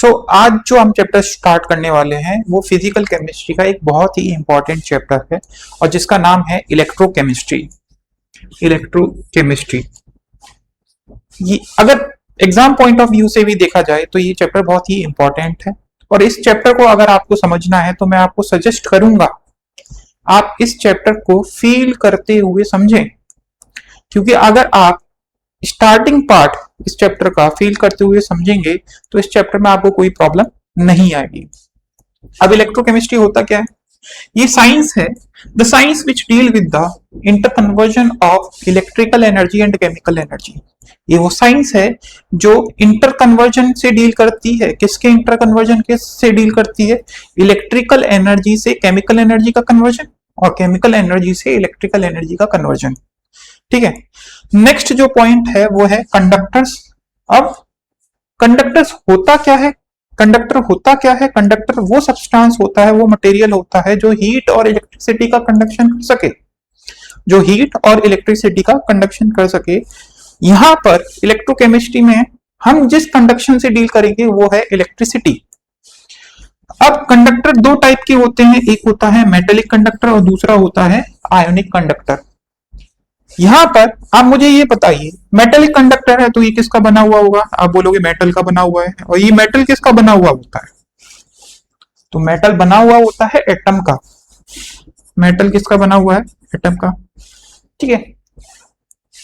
आज जो हम चैप्टर स्टार्ट करने वाले हैं वो फिजिकल केमिस्ट्री का एक बहुत ही इंपॉर्टेंट चैप्टर है और जिसका नाम है इलेक्ट्रोकेमिस्ट्री। इलेक्ट्रोकेमिस्ट्री ये अगर एग्जाम पॉइंट ऑफ व्यू से भी देखा जाए तो ये चैप्टर बहुत ही इंपॉर्टेंट है और इस चैप्टर को अगर आपको समझना है तो मैं आपको सजेस्ट करूंगा आप इस चैप्टर को फील करते हुए समझें, क्योंकि अगर आप स्टार्टिंग पार्ट इस चैप्टर का फील करते हुए समझेंगे तो इस चैप्टर में आपको कोई प्रॉब्लम नहीं आएगी। अब इलेक्ट्रोकेमिस्ट्री होता क्या है? ये साइंस है, the science which deal with the interconversion of electrical energy and chemical energy. ये वो साइंस है जो इंटरकन्वर्जन से डील करती है। किसके इंटरकन्वर्जन के से डील करती है? इलेक्ट्रिकल एनर्जी से केमिकल एनर्जी का कन्वर्जन और केमिकल एनर्जी से इलेक्ट्रिकल एनर्जी का कन्वर्जन। ठीक है, नेक्स्ट जो पॉइंट है वो है कंडक्टर्स। अब कंडक्टर्स होता क्या है? कंडक्टर होता क्या है? कंडक्टर वो सब्सटेंस होता है, वो मटेरियल होता है जो हीट और इलेक्ट्रिसिटी का कंडक्शन कर सके, जो हीट और इलेक्ट्रिसिटी का कंडक्शन कर सके। यहां पर इलेक्ट्रोकेमिस्ट्री में हम जिस कंडक्शन से डील करेंगे वो है इलेक्ट्रिसिटी। अब कंडक्टर दो टाइप के होते हैं, एक होता है मेटेलिक कंडक्टर और दूसरा होता है आयोनिक कंडक्टर। यहां पर आप मुझे ये बताइए, मेटेलिक कंडक्टर है तो ये किसका बना हुआ होगा? आप बोलोगे मेटल का बना हुआ है। और ये मेटल किसका बना हुआ होता है? तो मेटल बना हुआ होता है एटम का। मेटल किसका बना हुआ है? एटम का। ठीक है,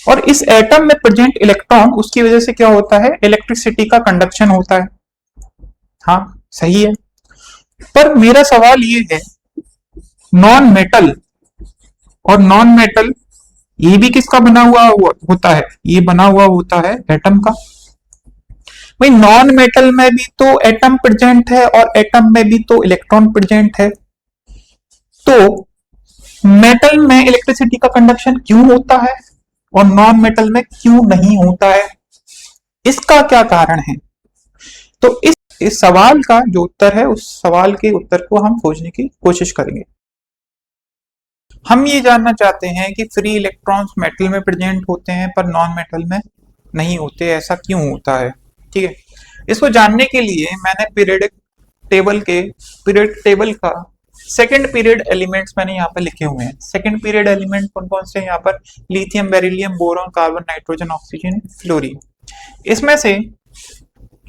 और इस एटम में प्रेजेंट इलेक्ट्रॉन, उसकी वजह से क्या होता है? इलेक्ट्रिसिटी का कंडक्शन होता है। हाँ सही है, पर मेरा सवाल ये है, नॉन मेटल और नॉन मेटल ये भी किसका बना हुआ होता है? ये बना हुआ होता है एटम का। भाई नॉन मेटल में भी तो एटम प्रेजेंट है और एटम में भी तो इलेक्ट्रॉन प्रेजेंट है, तो मेटल में इलेक्ट्रिसिटी का कंडक्शन क्यों होता है और नॉन मेटल में क्यों नहीं होता है? इसका क्या कारण है? तो इस सवाल का जो उत्तर है, उस सवाल के उत्तर को हम खोजने की कोशिश करेंगे। हम ये जानना चाहते हैं कि फ्री इलेक्ट्रॉन्स मेटल में प्रेजेंट होते हैं पर नॉन मेटल में नहीं होते, ऐसा क्यों होता है? ठीक है, इसको जानने के लिए मैंने पीरियडिक टेबल का सेकंड पीरियड एलिमेंट्स मैंने यहाँ पर लिखे हुए हैं। सेकंड पीरियड एलिमेंट कौन कौन से हैं यहाँ पर? Lithium, beryllium, boron, carbon, nitrogen, oxygen, fluorine. इसमें से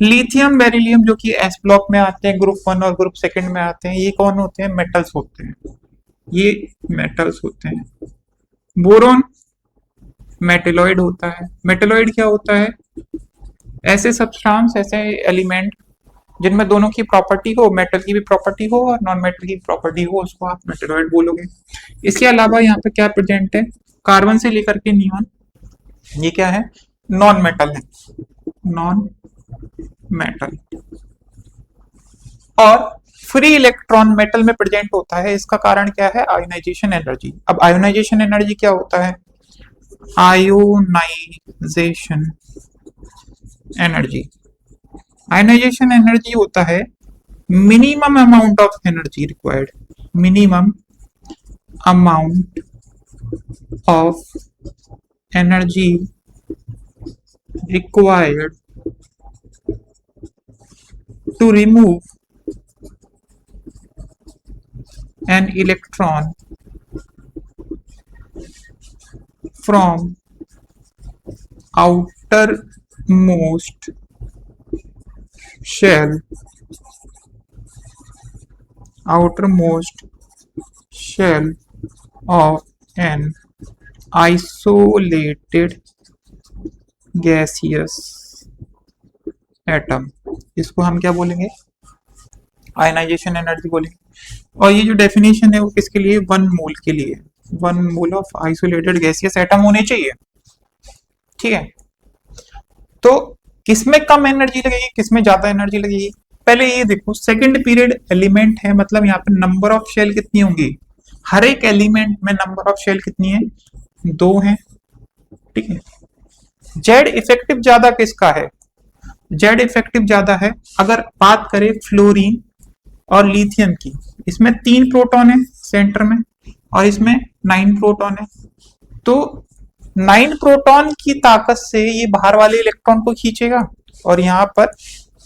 लिथियम, बेरिलियम जो कि एस ब्लॉक में आते हैं, ग्रुप 1 और ग्रुप 2 में आते हैं, ये कौन होते हैं? मेटल्स होते हैं, ये मेटल्स होते हैं। बोरॉन मेटेलॉइड होता है। मेटेलॉइड क्या होता है? ऐसे सब्सटेंस, ऐसे एलिमेंट जिनमें दोनों की प्रॉपर्टी हो, मेटल की भी प्रॉपर्टी हो और नॉन मेटल की प्रॉपर्टी हो, उसको आप मेटेलॉइड बोलोगे। इसके अलावा यहाँ पे क्या प्रेजेंट है? कार्बन से लेकर के नियॉन, ये क्या है? नॉन मेटल है, नॉन मेटल। और फ्री इलेक्ट्रॉन मेटल में प्रेजेंट होता है, इसका कारण क्या है? Ionisation energy. अब आयोनाइजेशन एनर्जी क्या होता है? आयोनाइजेशन एनर्जी, आयोनाइजेशन एनर्जी होता है minimum amount of energy required, minimum amount of energy required to remove an electron from outermost shell of an isolated gaseous atom। इसको हम क्या बोलेंगे? आयनाइजेशन एनर्जी बोलेंगे। और ये जो डेफिनेशन है वो किसके लिए? 1 मोल के लिए। 1 mole of isolated gaseous atom होने चाहिए। ठीक है, तो किसमें कम एनर्जी लगेगी, किसमें ज्यादा एनर्जी लगेगी? पहले ये देखो, सेकंड पीरियड एलिमेंट है, मतलब यहाँ पे नंबर ऑफ शेल कितनी होंगी? हर एक एलिमेंट में नंबर ऑफ शेल कितनी है? 2 है। ठीक है, जेड इफेक्टिव ज्यादा किसका है? जेड इफेक्टिव ज्यादा है अगर बात करें फ्लोरीन और लिथियम की। इसमें 3 प्रोटॉन है सेंटर में और इसमें 9 प्रोटॉन है। तो 9 प्रोटॉन की ताकत से ये बाहर वाले इलेक्ट्रॉन को खींचेगा और यहाँ पर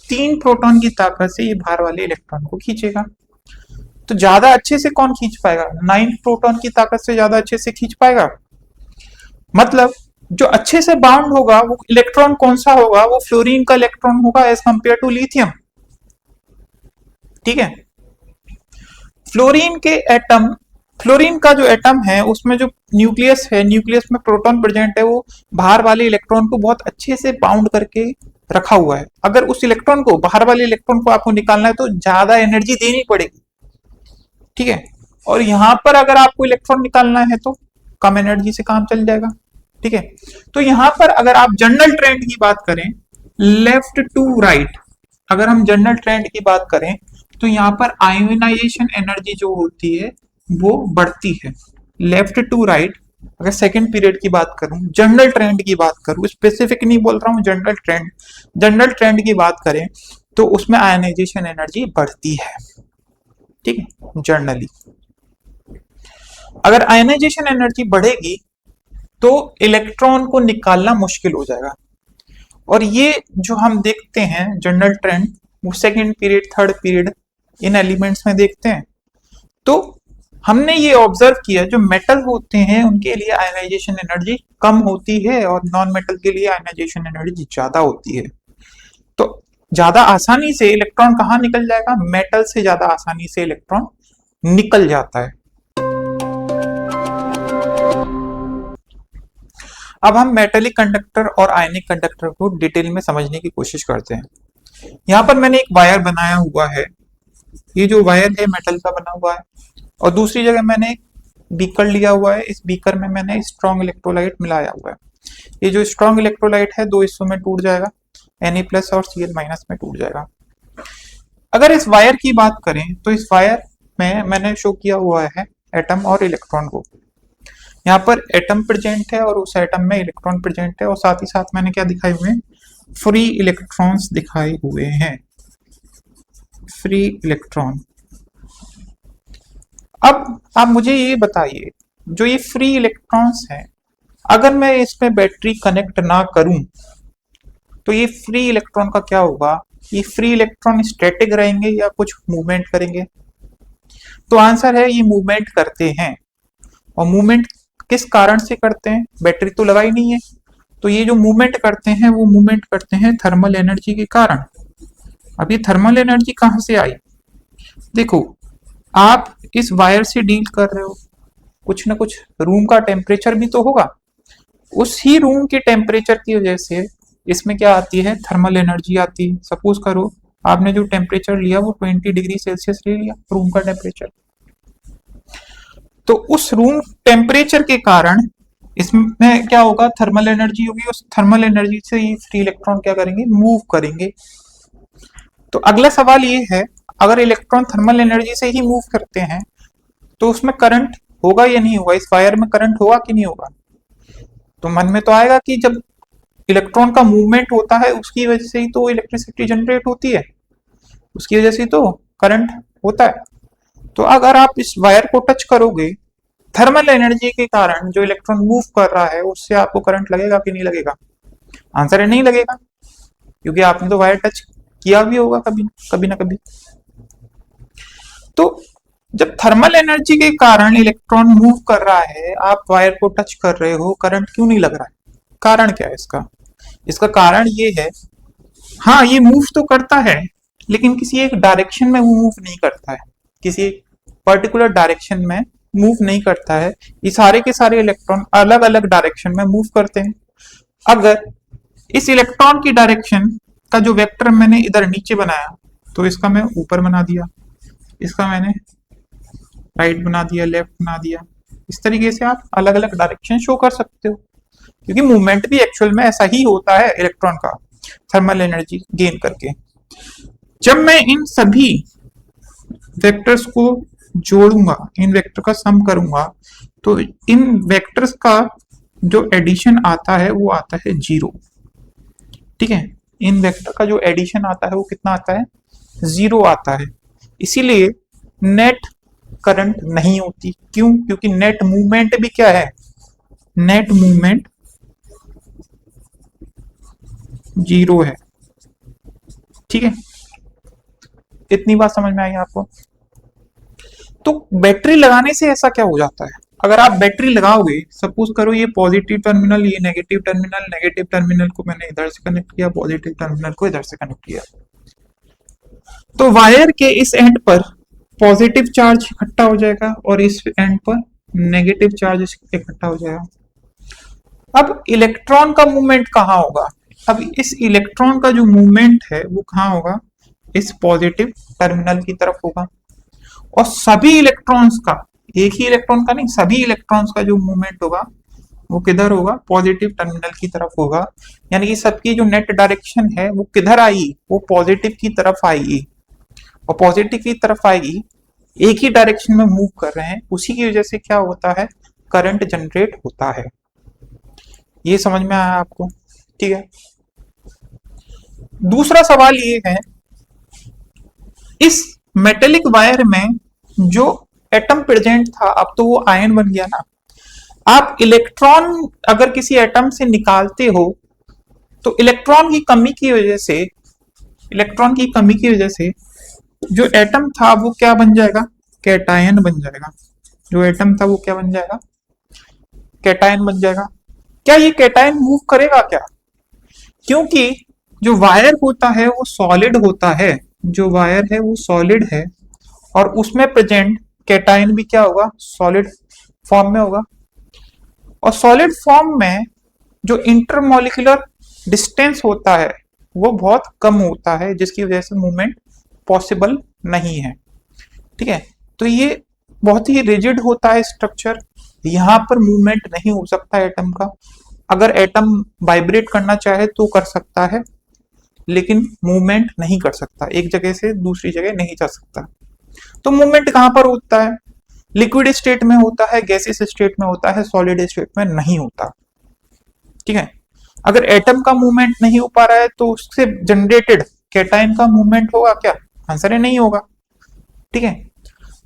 3 प्रोटॉन की ताकत से ये बाहर वाले इलेक्ट्रॉन को खींचेगा। तो ज्यादा अच्छे से कौन खींच पाएगा? 9 प्रोटॉन की ताकत से ज्यादा अच्छे से खींच पाएगा। मतलब जो अच्छे से बाउंड होगा वो इलेक्ट्रॉन कौन सा होगा? वो फ्लोरीन का इलेक्ट्रॉन होगा एज कंपेयर टू लिथियम। ठीक है, फ्लोरीन के एटम, फ्लोरीन का जो एटम है उसमें जो न्यूक्लियस है, न्यूक्लियस में प्रोटॉन प्रेजेंट है, वो बाहर वाले इलेक्ट्रॉन को बहुत अच्छे से बाउंड करके रखा हुआ है। अगर उस इलेक्ट्रॉन को, बाहर वाले इलेक्ट्रॉन को आपको निकालना है तो ज्यादा एनर्जी देनी पड़ेगी। ठीक है, और यहां पर अगर आपको इलेक्ट्रॉन निकालना है तो कम एनर्जी से काम चल जाएगा। ठीक है, तो यहां पर अगर आप जनरल ट्रेंड की बात करें, लेफ्ट टू राइट, अगर हम जनरल ट्रेंड की बात करें तो यहाँ पर आयोनाइजेशन एनर्जी जो होती है वो बढ़ती है। लेफ्ट टू राइट, अगर सेकेंड पीरियड की बात करूं, जनरल ट्रेंड की बात करूं, स्पेसिफिक नहीं बोल रहा हूं, जनरल ट्रेंड, जनरल ट्रेंड की बात करें तो उसमें आयोनाइजेशन एनर्जी बढ़ती है। ठीक है, जनरली अगर आयोनाइजेशन एनर्जी बढ़ेगी तो इलेक्ट्रॉन को निकालना मुश्किल हो जाएगा। और ये जो हम देखते हैं जनरल ट्रेंड, वो second period, third period in elements में देखते हैं। तो हमने ये ऑब्जर्व किया जो मेटल होते हैं उनके लिए आयनाइजेशन एनर्जी कम होती है और नॉन मेटल के लिए आयनाइजेशन एनर्जी ज्यादा होती है। तो ज्यादा आसानी से इलेक्ट्रॉन कहाँ निकल जाएगा? मेटल से ज्यादा आसानी से इलेक्ट्रॉन निकल जाता है। अब हम मेटेलिक कंडक्टर और आयनिक कंडक्टर को डिटेल में समझने की कोशिश करते हैं। यहाँ पर मैंने एक वायर बनाया हुआ है, ये जो वायर है मेटल का बना हुआ है, और दूसरी जगह मैंने एक बीकर लिया हुआ है, इस बीकर में मैंने स्ट्रॉन्ग इलेक्ट्रोलाइट मिलाया हुआ है। ये जो स्ट्रॉन्ग इलेक्ट्रोलाइट है 2 हिस्सों में टूट जाएगा, Na+ और Cl- में टूट जाएगा। अगर इस वायर की बात करें तो इस वायर में मैंने शो किया हुआ है एटम और इलेक्ट्रॉन को। यहाँ पर एटम प्रेजेंट है और उस एटम में इलेक्ट्रॉन प्रेजेंट है, और साथ ही साथ मैंने क्या दिखाए हुए हैं? फ्री इलेक्ट्रॉन्स दिखाए हुए हैं, फ्री इलेक्ट्रॉन। अब आप मुझे ये बताइए, जो ये फ्री इलेक्ट्रॉन्स हैं, अगर मैं इसमें बैटरी कनेक्ट ना करूं तो ये फ्री इलेक्ट्रॉन का क्या होगा? ये फ्री इलेक्ट्रॉन स्टैटिक रहेंगे या कुछ मूवमेंट करेंगे? तो आंसर है ये मूवमेंट करते हैं। और मूवमेंट किस कारण से करते हैं? बैटरी तो लगाई नहीं है, तो ये जो मूवमेंट करते हैं वो मूवमेंट करते हैं थर्मल एनर्जी के कारण। अब ये थर्मल एनर्जी कहां से आई? देखो, आप इस वायर से डील कर रहे हो, कुछ ना कुछ रूम का टेम्परेचर भी तो होगा, उस ही रूम के टेम्परेचर की वजह से इसमें क्या आती है? थर्मल एनर्जी आती है। सपोज करो आपने जो टेम्परेचर लिया वो 20 डिग्री सेल्सियस ले लिया, रूम का टेम्परेचर, तो उस रूम टेम्परेचर के कारण इसमें क्या होगा? थर्मल एनर्जी होगी, उस थर्मल एनर्जी से ये फ्री इलेक्ट्रॉन क्या करेंगे? मूव करेंगे। तो अगला सवाल ये है, अगर इलेक्ट्रॉन थर्मल एनर्जी से ही मूव करते हैं तो उसमें करंट होगा या नहीं होगा? इस वायर में करंट होगा कि नहीं होगा? तो मन में तो आएगा कि जब इलेक्ट्रॉन का मूवमेंट होता है उसकी वजह से ही तो इलेक्ट्रिसिटी जनरेट होती है, उसकी वजह से तो करंट होता है। तो अगर आप इस वायर को टच करोगे, थर्मल एनर्जी के कारण जो इलेक्ट्रॉन मूव कर रहा है उससे आपको करंट लगेगा कि नहीं लगेगा? आंसर है नहीं लगेगा, क्योंकि आपने तो वायर टच किया भी होगा कभी कभी ना कभी। तो जब थर्मल एनर्जी के कारण इलेक्ट्रॉन मूव कर रहा है, आप वायर को टच कर रहे हो, करंट क्यों नहीं लग रहा है? कारण क्या है इसका? इसका कारण ये है, हाँ ये मूव तो करता है लेकिन किसी एक डायरेक्शन में वो मूव नहीं करता है, किसी एक पर्टिकुलर डायरेक्शन में मूव नहीं करता है। ये सारे के सारे इलेक्ट्रॉन अलग अलग डायरेक्शन में मूव करते हैं। अगर इस इलेक्ट्रॉन की डायरेक्शन का जो वेक्टर मैंने इधर नीचे बनाया तो इसका मैं ऊपर बना दिया, इसका मैंने राइट बना दिया, लेफ्ट बना दिया। इस तरीके से आप अलग अलग डायरेक्शन शो कर सकते हो, क्योंकि मूवमेंट भी एक्चुअल में ऐसा ही होता है इलेक्ट्रॉन का, थर्मल एनर्जी गेन करके। जब मैं इन सभी वेक्टर्स को जोड़ूंगा, इन वेक्टर का सम करूंगा, तो इन वेक्टर्स का जो एडिशन आता है वो आता है 0। ठीक है, इन वेक्टर का जो एडिशन आता है वो कितना आता है? 0 आता है। इसीलिए नेट करंट नहीं होती। क्यों? क्योंकि नेट मूवमेंट भी क्या है? नेट मूवमेंट 0 है। ठीक है, इतनी बात समझ में आई आपको? तो बैटरी लगाने से ऐसा क्या हो जाता है, अगर आप बैटरी लगाओगे, सपोज करो ये पॉजिटिव टर्मिनल, ये नेगेटिव टर्मिनल, नेगेटिव टर्मिनल को मैंने इधर से कनेक्ट किया, पॉजिटिव टर्मिनल को इधर से कनेक्ट किया, तो वायर के इस एंड पर पॉजिटिव चार्ज इकट्ठा हो जाएगा और इस एंड पर नेगेटिव चार्ज इकट्ठा हो जाएगा। अब इलेक्ट्रॉन का मूवमेंट कहाँ होगा? अब इस इलेक्ट्रॉन का जो मूवमेंट है वो कहाँ होगा? इस पॉजिटिव टर्मिनल की तरफ होगा। और सभी इलेक्ट्रॉन्स का, एक ही इलेक्ट्रॉन का नहीं, सभी इलेक्ट्रॉन्स का जो मूवमेंट होगा वो किधर होगा? पॉजिटिव टर्मिनल की तरफ होगा। यानी कि सबकी जो नेट डायरेक्शन है वो किधर आएगी? वो पॉजिटिव की तरफ आएगी। और पॉजिटिव की तरफ आएगी, एक ही डायरेक्शन में मूव कर रहे हैं, उसी की वजह से क्या होता है? करंट जनरेट होता है। ये समझ में आया आपको? ठीक है। दूसरा सवाल ये है, इस मेटेलिक वायर में जो एटम प्रेजेंट था, अब तो वो आयन बन गया ना। आप इलेक्ट्रॉन अगर किसी एटम से निकालते हो तो इलेक्ट्रॉन की कमी की वजह से, इलेक्ट्रॉन की कमी की वजह से जो एटम था वो क्या बन जाएगा? कैटायन बन जाएगा। जो एटम था वो क्या बन जाएगा? कैटायन बन जाएगा। क्या ये कैटायन मूव करेगा क्या? क्योंकि जो वायर होता है वो सॉलिड होता है, जो वायर है वो सॉलिड है, और उसमें प्रेजेंट कैटायन भी क्या होगा? सॉलिड फॉर्म में होगा। और सॉलिड फॉर्म में जो इंटरमॉलिक्यूलर डिस्टेंस होता है वो बहुत कम होता है, जिसकी वजह से मूवमेंट पॉसिबल नहीं है। ठीक है, तो ये बहुत ही रिजिड होता है स्ट्रक्चर, यहाँ पर मूवमेंट नहीं हो सकता एटम का। अगर एटम वाइब्रेट करना चाहे तो कर सकता है, लेकिन मूवमेंट नहीं कर सकता, एक जगह से दूसरी जगह नहीं जा सकता। तो मूवमेंट कहां पर होता है? लिक्विड स्टेट में होता है, गैसियस स्टेट में होता है, सॉलिड स्टेट में नहीं होता। ठीक है, अगर एटम का मूवमेंट नहीं हो पा रहा है तो उससे जनरेटेड कैटायन का मूवमेंट होगा क्या? आंसर है नहीं होगा। ठीक है,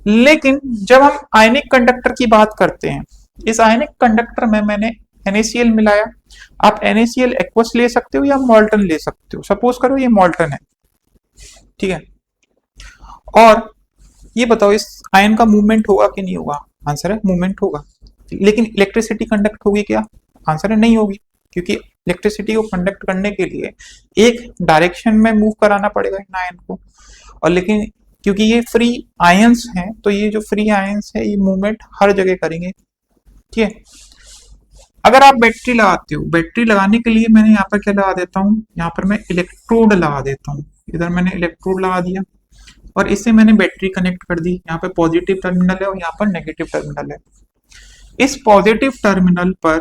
लेकिन जब हम आयनिक कंडक्टर की बात करते हैं, इस आयनिक कंडक्टर में मैंने NaCl मिलाया। आप NaCl एक्वस ले सकते हो या मॉल्टन ले सकते हो। सपोज करो ये मॉल्टन है, ठीक है, और ये बताओ इस आयन का मूवमेंट होगा कि नहीं होगा? आंसर है मूवमेंट होगा। लेकिन इलेक्ट्रिसिटी कंडक्ट होगी क्या? आंसर है नहीं होगी, क्योंकि इलेक्ट्रिसिटी को कंडक्ट करने के लिए एक डायरेक्शन में मूव कराना पड़ेगा इन आयन को। और लेकिन क्योंकि ये फ्री आयंस हैं, तो ये जो फ्री आयंस है ये मूवमेंट हर जगह करेंगे। ठीक है, अगर आप बैटरी लगाते हो, बैटरी लगाने के लिए मैंने यहाँ पर क्या लगा देता हूँ? यहाँ पर मैं इलेक्ट्रोड लगा देता हूँ। इधर मैंने इलेक्ट्रोड लगा दिया और इससे मैंने बैटरी कनेक्ट कर दी। यहाँ पे पॉजिटिव टर्मिनल है और यहाँ पर नेगेटिव टर्मिनल है। इस पॉजिटिव टर्मिनल पर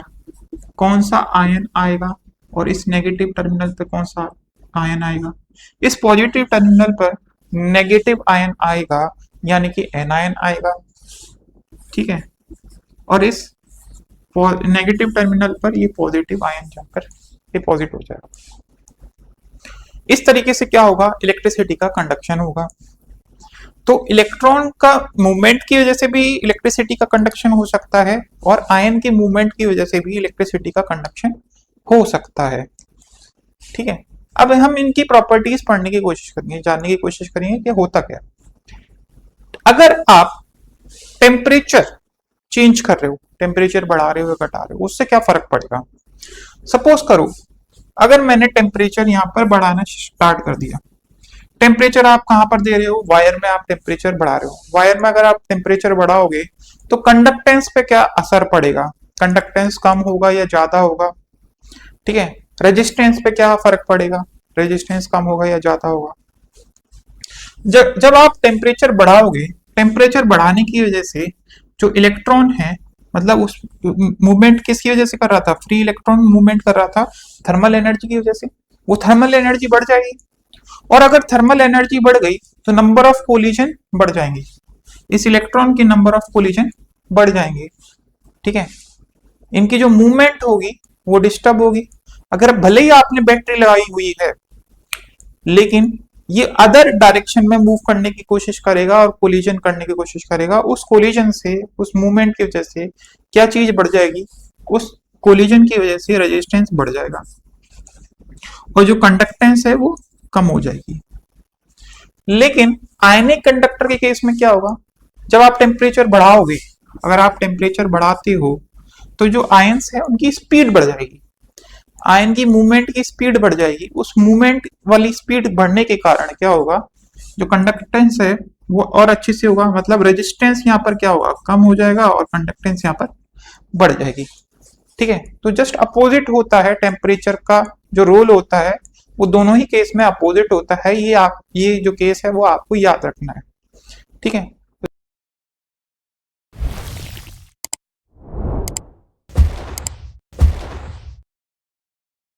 कौन सा आयन आएगा और इस नेगेटिव टर्मिनल पर कौन सा आयन आएगा? इस पॉजिटिव टर्मिनल पर नेगेटिव आयन आएगा, यानी कि एनायन आएगा। ठीक है, और इस नेगेटिव टर्मिनल पर ये पॉजिटिव आयन जाकर डिपॉजिट हो जाएगा। इस तरीके से क्या होगा? इलेक्ट्रिसिटी का कंडक्शन होगा। तो इलेक्ट्रॉन का मूवमेंट की वजह से भी इलेक्ट्रिसिटी का कंडक्शन हो सकता है, और आयन के मूवमेंट की वजह से भी इलेक्ट्रिसिटी का कंडक्शन हो सकता है। ठीक है, अब हम इनकी प्रॉपर्टीज पढ़ने की कोशिश करेंगे, जानने की कोशिश करेंगे कि होता क्या। अगर आप टेम्परेचर चेंज कर रहे हो, टेम्परेचर बढ़ा रहे हो या घटा रहे हो, उससे क्या फर्क पड़ेगा? सपोज करो अगर मैंने टेम्परेचर यहाँ पर बढ़ाना स्टार्ट कर दिया, टेम्परेचर आप कहां पर दे रहे हो? वायर में आप टेम्परेचर बढ़ा रहे हो। वायर में अगर आप टेम्परेचर बढ़ाओगे तो कंडक्टेंस पे क्या असर पड़ेगा? कंडक्टेंस कम होगा या ज्यादा होगा? ठीक है, रेजिस्टेंस पे क्या फर्क पड़ेगा? रेजिस्टेंस कम होगा या ज्यादा होगा? जब आप टेम्परेचर बढ़ाओगे, टेम्परेचर बढ़ाने की वजह से जो इलेक्ट्रॉन है, मतलब उस मूवमेंट किसकी वजह से कर रहा था? फ्री इलेक्ट्रॉन मूवमेंट कर रहा था थर्मल एनर्जी की वजह से। वो थर्मल एनर्जी बढ़ जाएगी, और अगर थर्मल एनर्जी बढ़ गई तो नंबर ऑफ कोलिजन बढ़ जाएंगे, इस इलेक्ट्रॉन की नंबर ऑफ कोलिजन बढ़ जाएंगे। ठीक है, इनकी जो मूवमेंट होगी वो डिस्टर्ब होगी। अगर भले ही आपने बैटरी लगाई हुई है, लेकिन ये अदर डायरेक्शन में मूव करने की कोशिश करेगा और कोलिजन करने की कोशिश करेगा, उस कोलिजन से, उस मूवमेंट की वजह से क्या चीज बढ़ जाएगी? उस कोलिजन की वजह से रेजिस्टेंस बढ़ जाएगा और जो कंडक्टेंस है वो कम हो जाएगी। लेकिन आयनिक कंडक्टर के केस में क्या होगा, जब आप टेम्परेचर बढ़ाओगे, अगर आप टेम्परेचर बढ़ाते हो तो जो आयंस है उनकी स्पीड बढ़ जाएगी, आयन की मूवमेंट की स्पीड बढ़ जाएगी। उस मूवमेंट वाली स्पीड बढ़ने के कारण क्या होगा, जो कंडक्टेंस है वो और अच्छे से होगा, मतलब रेजिस्टेंस यहाँ पर क्या होगा, कम हो जाएगा और कंडक्टेंस यहाँ पर बढ़ जाएगी। ठीक है, तो जस्ट अपोजिट होता है टेम्परेचर का जो रोल होता है, वो दोनों ही केस में अपोजिट होता है। ये जो केस है वो आपको याद रखना है। ठीक है,